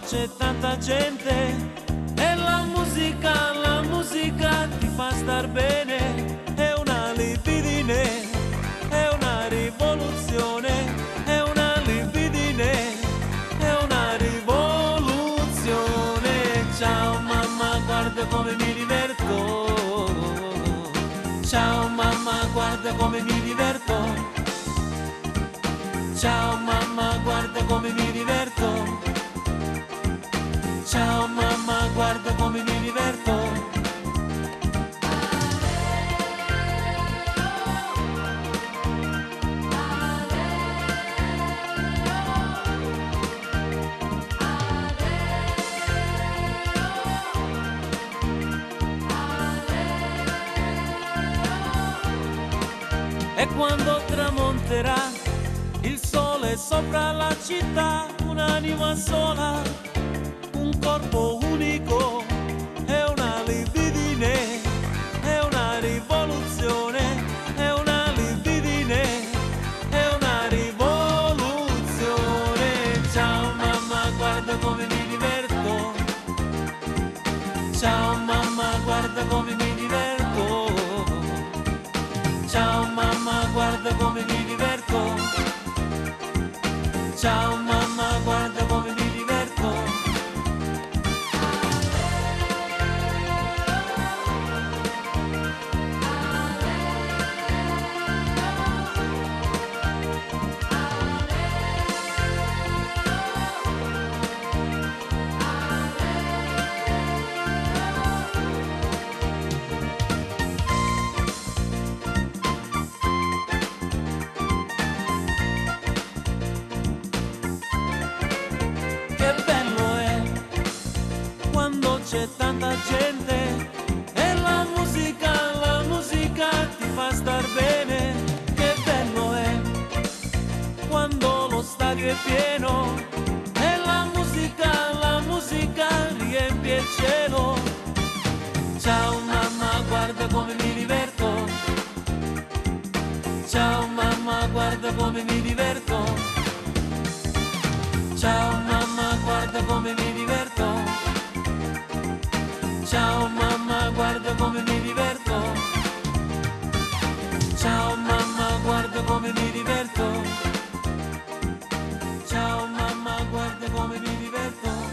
c'è tanta gente e la musica ti fa star bene, è una libidine, è una rivoluzione, è una libidine, è una rivoluzione. Ciao mamma, guarda come mi diverto, ciao mamma, guarda come mi diverto. Ciao mamma, guarda come mi diverto. Ciao mamma, guarda come mi diverto. E quando tramonterà il sole sopra la città, un'anima sola, un corpo unico, è una libidine, è una rivoluzione, è una libidine, è una rivoluzione. Ciao mamma, guarda come mi diverto. Ciao mamma, guarda come mi diverto. Ciao mamma, guarda come mi diverto. Ciao mamma, guarda come mi diverto. C'è tanta gente e la musica ti fa star bene. Che bello è quando lo stadio è pieno e la musica riempie il cielo. Ciao mamma, guarda come mi diverto. Ciao mamma, guarda come mi diverto. Ciao mamma, guarda come mi diverto. Ciao mamma, guarda come mi diverto. Ciao mamma, guarda come mi diverto. Ciao mamma, guarda come mi diverto.